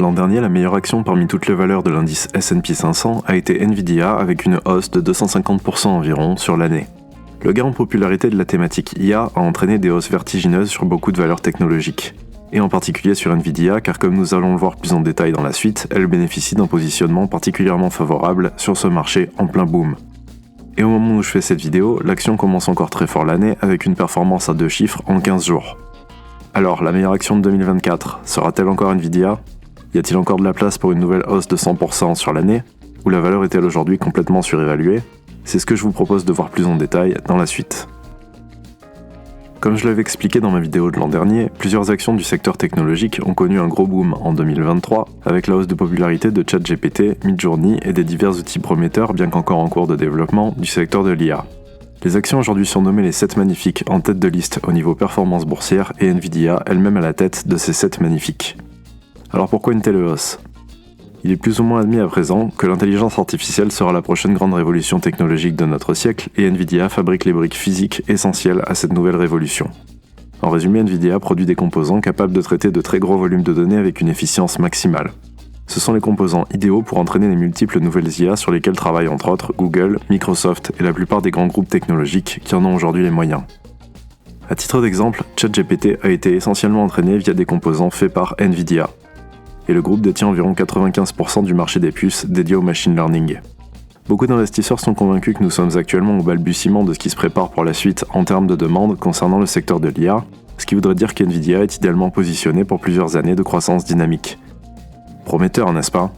L'an dernier, la meilleure action parmi toutes les valeurs de l'indice S&P 500 a été Nvidia avec une hausse de 250% environ sur l'année. Le gain en popularité de la thématique IA a entraîné des hausses vertigineuses sur beaucoup de valeurs technologiques. Et en particulier sur Nvidia, car comme nous allons le voir plus en détail dans la suite, elle bénéficie d'un positionnement particulièrement favorable sur ce marché en plein boom. Et au moment où je fais cette vidéo, l'action commence encore très fort l'année avec une performance à 2 chiffres en 15 jours. Alors, la meilleure action de 2024, sera-t-elle encore Nvidia ? Y a-t-il encore de la place pour une nouvelle hausse de 100% sur l'année ? Ou la valeur est-elle aujourd'hui complètement surévaluée ? C'est ce que je vous propose de voir plus en détail dans la suite. Comme je l'avais expliqué dans ma vidéo de l'an dernier, plusieurs actions du secteur technologique ont connu un gros boom en 2023 avec la hausse de popularité de ChatGPT, Midjourney et des divers outils prometteurs bien qu'encore en cours de développement du secteur de l'IA. Les actions aujourd'hui surnommées les 7 magnifiques en tête de liste au niveau performance boursière et Nvidia elle-même à la tête de ces 7 magnifiques. Alors pourquoi une telle hausse ? Il est plus ou moins admis à présent que l'intelligence artificielle sera la prochaine grande révolution technologique de notre siècle et Nvidia fabrique les briques physiques essentielles à cette nouvelle révolution. En résumé, Nvidia produit des composants capables de traiter de très gros volumes de données avec une efficience maximale. Ce sont les composants idéaux pour entraîner les multiples nouvelles IA sur lesquelles travaillent entre autres Google, Microsoft et la plupart des grands groupes technologiques qui en ont aujourd'hui les moyens. À titre d'exemple, ChatGPT a été essentiellement entraîné via des composants faits par Nvidia. Et le groupe détient environ 95% du marché des puces dédiées au machine learning. Beaucoup d'investisseurs sont convaincus que nous sommes actuellement au balbutiement de ce qui se prépare pour la suite en termes de demande concernant le secteur de l'IA, ce qui voudrait dire qu'Nvidia est idéalement positionné pour plusieurs années de croissance dynamique. Prometteur, n'est-ce pas ?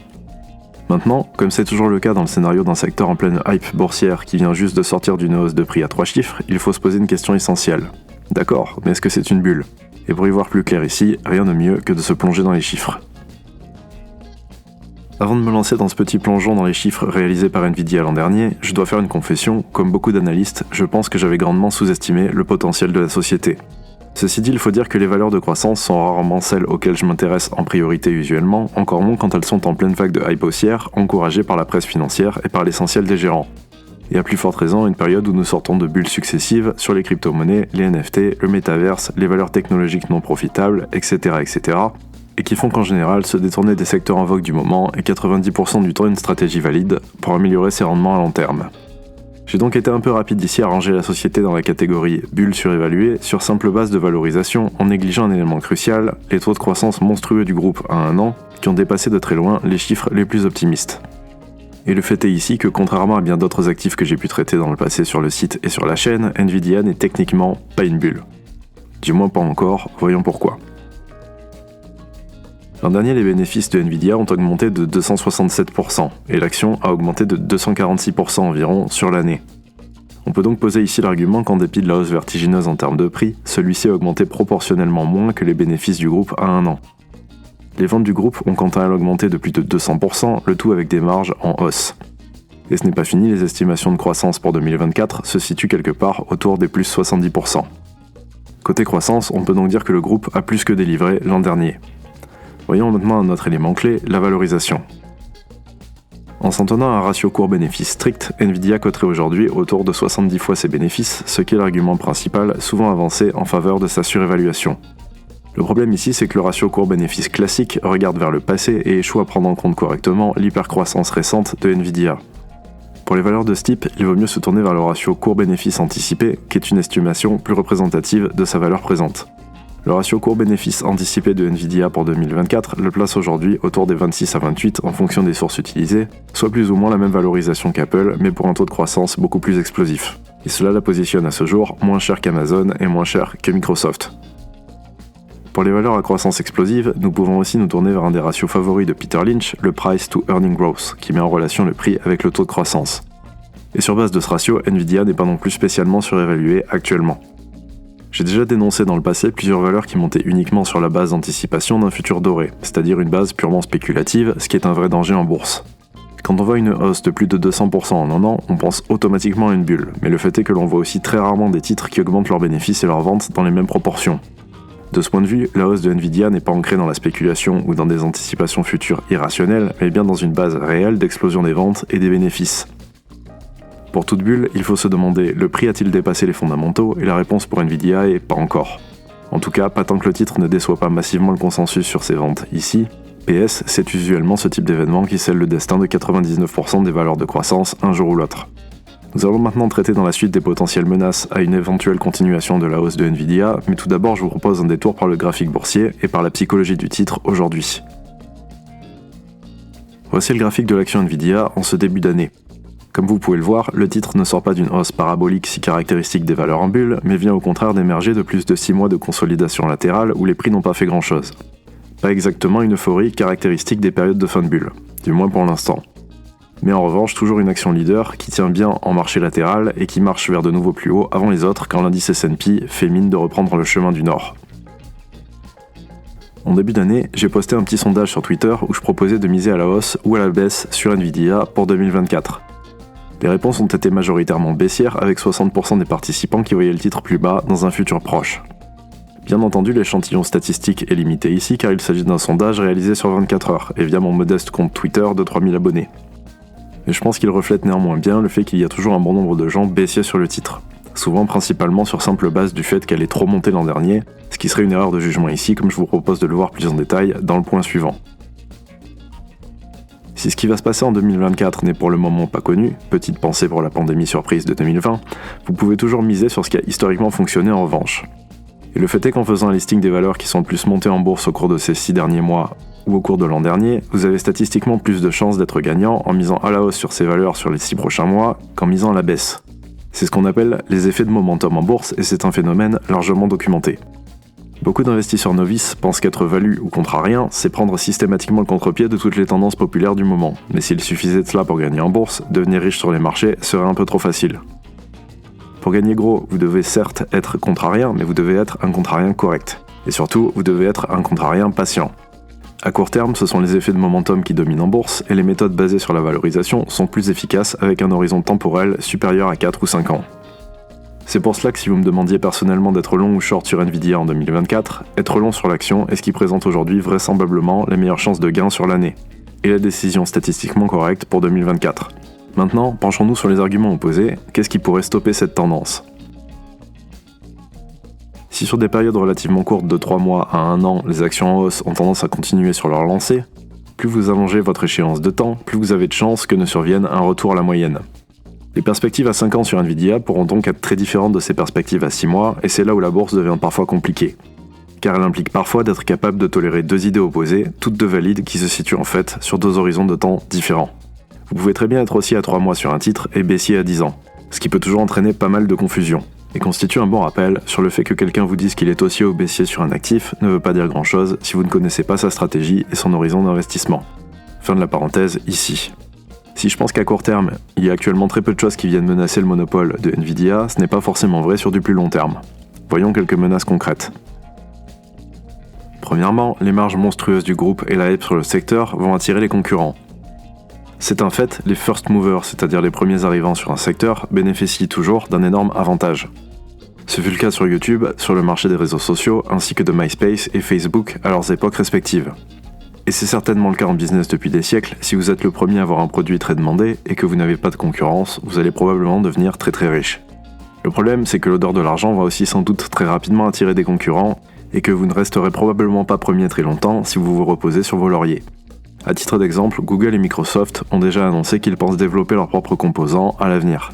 Maintenant, comme c'est toujours le cas dans le scénario d'un secteur en pleine hype boursière qui vient juste de sortir d'une hausse de prix à 3 chiffres, il faut se poser une question essentielle. D'accord, mais est-ce que c'est une bulle ? Et pour y voir plus clair ici, rien de mieux que de se plonger dans les chiffres. Avant de me lancer dans ce petit plongeon dans les chiffres réalisés par Nvidia l'an dernier, je dois faire une confession, comme beaucoup d'analystes, je pense que j'avais grandement sous-estimé le potentiel de la société. Ceci dit, il faut dire que les valeurs de croissance sont rarement celles auxquelles je m'intéresse en priorité usuellement, encore moins quand elles sont en pleine vague de hype haussière, encouragées par la presse financière et par l'essentiel des gérants. Et à plus forte raison, une période où nous sortons de bulles successives sur les crypto-monnaies, les NFT, le métaverse, les valeurs technologiques non profitables, etc., et qui font qu'en général se détourner des secteurs en vogue du moment est 90% du temps une stratégie valide pour améliorer ses rendements à long terme. J'ai donc été un peu rapide ici à ranger la société dans la catégorie bulle surévaluée sur simple base de valorisation en négligeant un élément crucial, les taux de croissance monstrueux du groupe à un an qui ont dépassé de très loin les chiffres les plus optimistes. Et le fait est ici que contrairement à bien d'autres actifs que j'ai pu traiter dans le passé sur le site et sur la chaîne, Nvidia n'est techniquement pas une bulle. Du moins pas encore, voyons pourquoi. L'an dernier, les bénéfices de Nvidia ont augmenté de 267%, et l'action a augmenté de 246% environ sur l'année. On peut donc poser ici l'argument qu'en dépit de la hausse vertigineuse en termes de prix, celui-ci a augmenté proportionnellement moins que les bénéfices du groupe à un an. Les ventes du groupe ont quant à elles augmenté de plus de 200%, le tout avec des marges en hausse. Et ce n'est pas fini, les estimations de croissance pour 2024 se situent quelque part autour des plus 70%. Côté croissance, on peut donc dire que le groupe a plus que délivré l'an dernier. Voyons maintenant un autre élément clé, la valorisation. En s'en tenant à un ratio court-bénéfice strict, Nvidia coterait aujourd'hui autour de 70 fois ses bénéfices, ce qui est l'argument principal souvent avancé en faveur de sa surévaluation. Le problème ici, c'est que le ratio court-bénéfice classique regarde vers le passé et échoue à prendre en compte correctement l'hypercroissance récente de Nvidia. Pour les valeurs de ce type, il vaut mieux se tourner vers le ratio court-bénéfice anticipé, qui est une estimation plus représentative de sa valeur présente. Le ratio court-bénéfice anticipé de Nvidia pour 2024 le place aujourd'hui autour des 26 à 28 en fonction des sources utilisées, soit plus ou moins la même valorisation qu'Apple, mais pour un taux de croissance beaucoup plus explosif. Et cela la positionne à ce jour moins cher qu'Amazon et moins cher que Microsoft. Pour les valeurs à croissance explosive, nous pouvons aussi nous tourner vers un des ratios favoris de Peter Lynch, le Price to Earning Growth, qui met en relation le prix avec le taux de croissance. Et sur base de ce ratio, Nvidia n'est pas non plus spécialement surévalué actuellement. J'ai déjà dénoncé dans le passé plusieurs valeurs qui montaient uniquement sur la base d'anticipation d'un futur doré, c'est-à-dire une base purement spéculative, ce qui est un vrai danger en bourse. Quand on voit une hausse de plus de 200% en un an, on pense automatiquement à une bulle, mais le fait est que l'on voit aussi très rarement des titres qui augmentent leurs bénéfices et leurs ventes dans les mêmes proportions. De ce point de vue, la hausse de Nvidia n'est pas ancrée dans la spéculation ou dans des anticipations futures irrationnelles, mais bien dans une base réelle d'explosion des ventes et des bénéfices. Pour toute bulle, il faut se demander, le prix a-t-il dépassé les fondamentaux ? Et la réponse pour Nvidia est pas encore. En tout cas, pas tant que le titre ne déçoit pas massivement le consensus sur ses ventes ici, PS, c'est usuellement ce type d'événement qui scelle le destin de 99% des valeurs de croissance un jour ou l'autre. Nous allons maintenant traiter dans la suite des potentielles menaces à une éventuelle continuation de la hausse de Nvidia, mais tout d'abord je vous propose un détour par le graphique boursier et par la psychologie du titre aujourd'hui. Voici le graphique de l'action Nvidia en ce début d'année. Comme vous pouvez le voir, le titre ne sort pas d'une hausse parabolique si caractéristique des valeurs en bulle, mais vient au contraire d'émerger de plus de 6 mois de consolidation latérale où les prix n'ont pas fait grand chose. Pas exactement une euphorie caractéristique des périodes de fin de bulle, du moins pour l'instant. Mais en revanche, toujours une action leader qui tient bien en marché latéral et qui marche vers de nouveaux plus hauts avant les autres quand l'indice S&P fait mine de reprendre le chemin du Nord. En début d'année, j'ai posté un petit sondage sur Twitter où je proposais de miser à la hausse ou à la baisse sur Nvidia pour 2024. Les réponses ont été majoritairement baissières avec 60% des participants qui voyaient le titre plus bas dans un futur proche. Bien entendu, l'échantillon statistique est limité ici car il s'agit d'un sondage réalisé sur 24 heures et via mon modeste compte Twitter de 3000 abonnés. Mais je pense qu'il reflète néanmoins bien le fait qu'il y a toujours un bon nombre de gens baissiers sur le titre, souvent principalement sur simple base du fait qu'elle est trop montée l'an dernier, ce qui serait une erreur de jugement ici comme je vous propose de le voir plus en détail dans le point suivant. Si ce qui va se passer en 2024 n'est pour le moment pas connu, petite pensée pour la pandémie surprise de 2020, vous pouvez toujours miser sur ce qui a historiquement fonctionné en revanche. Et le fait est qu'en faisant un listing des valeurs qui sont le plus montées en bourse au cours de ces 6 derniers mois ou au cours de l'an dernier, vous avez statistiquement plus de chances d'être gagnant en misant à la hausse sur ces valeurs sur les 6 prochains mois qu'en misant à la baisse. C'est ce qu'on appelle les effets de momentum en bourse et c'est un phénomène largement documenté. Beaucoup d'investisseurs novices pensent qu'être value ou contrarien, c'est prendre systématiquement le contre-pied de toutes les tendances populaires du moment. Mais s'il suffisait de cela pour gagner en bourse, devenir riche sur les marchés serait un peu trop facile. Pour gagner gros, vous devez certes être contrarien, mais vous devez être un contrarien correct. Et surtout, vous devez être un contrarien patient. À court terme, ce sont les effets de momentum qui dominent en bourse, et les méthodes basées sur la valorisation sont plus efficaces avec un horizon temporel supérieur à 4 ou 5 ans. C'est pour cela que si vous me demandiez personnellement d'être long ou short sur Nvidia en 2024, être long sur l'action est ce qui présente aujourd'hui vraisemblablement les meilleures chances de gain sur l'année, et la décision statistiquement correcte pour 2024. Maintenant, penchons-nous sur les arguments opposés, qu'est-ce qui pourrait stopper cette tendance ? Si sur des périodes relativement courtes de 3 mois à 1 an, les actions en hausse ont tendance à continuer sur leur lancée, plus vous allongez votre échéance de temps, plus vous avez de chances que ne survienne un retour à la moyenne. Les perspectives à 5 ans sur Nvidia pourront donc être très différentes de ces perspectives à 6 mois, et c'est là où la bourse devient parfois compliquée. Car elle implique parfois d'être capable de tolérer 2 idées opposées, toutes deux valides, qui se situent en fait sur 2 horizons de temps différents. Vous pouvez très bien être haussier à 3 mois sur un titre et baissier à 10 ans, ce qui peut toujours entraîner pas mal de confusion, et constitue un bon rappel sur le fait que quelqu'un vous dise qu'il est haussier ou baissier sur un actif ne veut pas dire grand chose si vous ne connaissez pas sa stratégie et son horizon d'investissement. Fin de la parenthèse ici. Si je pense qu'à court terme, il y a actuellement très peu de choses qui viennent menacer le monopole de Nvidia, ce n'est pas forcément vrai sur du plus long terme. Voyons quelques menaces concrètes. Premièrement, les marges monstrueuses du groupe et la hype sur le secteur vont attirer les concurrents. C'est un fait, les first movers, c'est-à-dire les premiers arrivants sur un secteur, bénéficient toujours d'un énorme avantage. Ce fut le cas sur YouTube, sur le marché des réseaux sociaux, ainsi que de MySpace et Facebook à leurs époques respectives. Et c'est certainement le cas en business depuis des siècles, si vous êtes le premier à avoir un produit très demandé et que vous n'avez pas de concurrence, vous allez probablement devenir très très riche. Le problème, c'est que l'odeur de l'argent va aussi sans doute très rapidement attirer des concurrents et que vous ne resterez probablement pas premier très longtemps si vous vous reposez sur vos lauriers. À titre d'exemple, Google et Microsoft ont déjà annoncé qu'ils pensent développer leurs propres composants à l'avenir.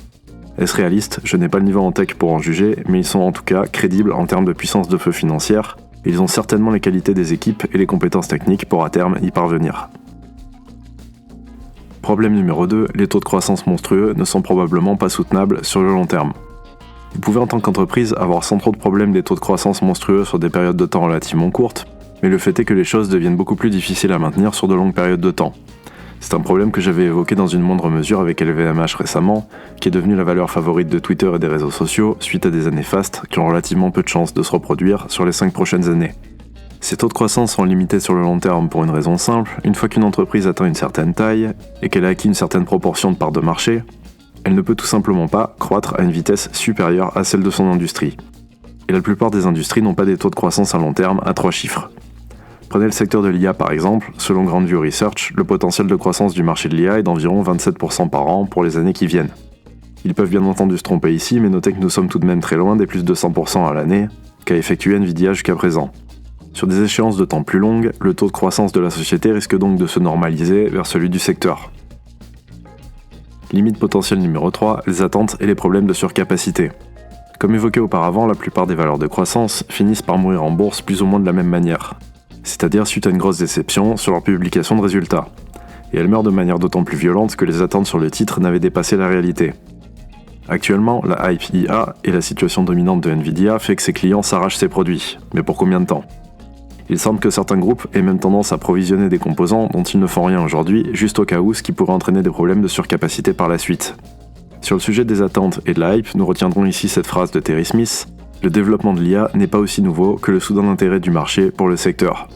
Est-ce réaliste ? Je n'ai pas le niveau en tech pour en juger, mais ils sont en tout cas crédibles en termes de puissance de feu financière. Ils ont certainement les qualités des équipes et les compétences techniques pour à terme y parvenir. Problème numéro 2, les taux de croissance monstrueux ne sont probablement pas soutenables sur le long terme. Vous pouvez en tant qu'entreprise avoir sans trop de problèmes des taux de croissance monstrueux sur des périodes de temps relativement courtes, mais le fait est que les choses deviennent beaucoup plus difficiles à maintenir sur de longues périodes de temps. C'est un problème que j'avais évoqué dans une moindre mesure avec LVMH récemment, qui est devenue la valeur favorite de Twitter et des réseaux sociaux suite à des années fastes qui ont relativement peu de chances de se reproduire sur les 5 prochaines années. Ces taux de croissance sont limités sur le long terme pour une raison simple, une fois qu'une entreprise atteint une certaine taille et qu'elle a acquis une certaine proportion de parts de marché, elle ne peut tout simplement pas croître à une vitesse supérieure à celle de son industrie. Et la plupart des industries n'ont pas des taux de croissance à long terme à 3 chiffres. Prenez le secteur de l'IA par exemple, selon Grandview Research, le potentiel de croissance du marché de l'IA est d'environ 27% par an pour les années qui viennent. Ils peuvent bien entendu se tromper ici, mais notez que nous sommes tout de même très loin des plus de 100% à l'année qu'a effectué Nvidia jusqu'à présent. Sur des échéances de temps plus longues, le taux de croissance de la société risque donc de se normaliser vers celui du secteur. Limite potentielle numéro 3, les attentes et les problèmes de surcapacité. Comme évoqué auparavant, la plupart des valeurs de croissance finissent par mourir en bourse plus ou moins de la même manière, c'est-à-dire suite à une grosse déception sur leur publication de résultats. Et elles meurent de manière d'autant plus violente que les attentes sur le titre n'avaient dépassé la réalité. Actuellement, la hype IA et la situation dominante de Nvidia fait que ses clients s'arrachent ses produits. Mais pour combien de temps ? Il semble que certains groupes aient même tendance à provisionner des composants dont ils ne font rien aujourd'hui, juste au cas où, ce qui pourrait entraîner des problèmes de surcapacité par la suite. Sur le sujet des attentes et de la hype, nous retiendrons ici cette phrase de Terry Smith: « Le développement de l'IA n'est pas aussi nouveau que le soudain intérêt du marché pour le secteur. »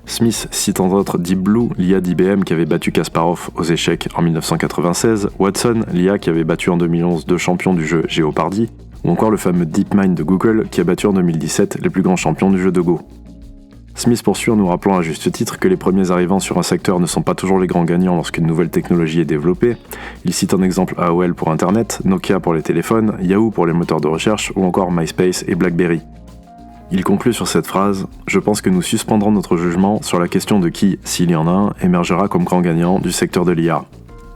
Smith cite entre autres Deep Blue, l'IA d'IBM qui avait battu Kasparov aux échecs en 1996, Watson, l'IA qui avait battu en 2011 deux champions du jeu Jeopardy, ou encore le fameux DeepMind de Google qui a battu en 2017 les plus grands champions du jeu de Go. Smith poursuit en nous rappelant à juste titre que les premiers arrivants sur un secteur ne sont pas toujours les grands gagnants lorsqu'une nouvelle technologie est développée. Il cite en exemple AOL pour Internet, Nokia pour les téléphones, Yahoo pour les moteurs de recherche ou encore MySpace et BlackBerry. Il conclut sur cette phrase: « Je pense que nous suspendrons notre jugement sur la question de qui, s'il y en a un, émergera comme grand gagnant du secteur de l'IA. »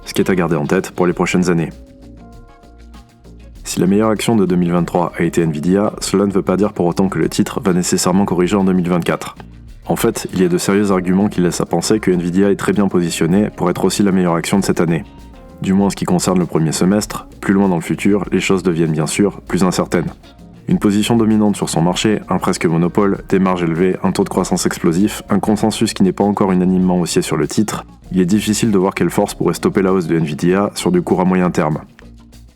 Ce qui est à garder en tête pour les prochaines années. Si la meilleure action de 2023 a été Nvidia, cela ne veut pas dire pour autant que le titre va nécessairement corriger en 2024. En fait, il y a de sérieux arguments qui laissent à penser que Nvidia est très bien positionné pour être aussi la meilleure action de cette année. Du moins en ce qui concerne le premier semestre, plus loin dans le futur, les choses deviennent bien sûr plus incertaines. Une position dominante sur son marché, un presque monopole, des marges élevées, un taux de croissance explosif, un consensus qui n'est pas encore unanimement haussier sur le titre, il est difficile de voir quelle force pourrait stopper la hausse de Nvidia sur du court à moyen terme.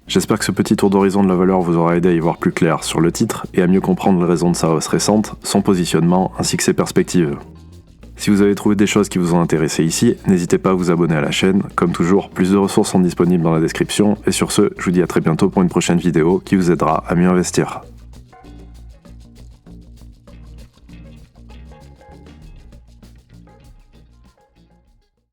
J'espère que ce petit tour d'horizon de la valeur vous aura aidé à y voir plus clair sur le titre et à mieux comprendre les raisons de sa hausse récente, son positionnement ainsi que ses perspectives. Si vous avez trouvé des choses qui vous ont intéressé ici, n'hésitez pas à vous abonner à la chaîne. Comme toujours, plus de ressources sont disponibles dans la description et sur ce, je vous dis à très bientôt pour une prochaine vidéo qui vous aidera à mieux investir.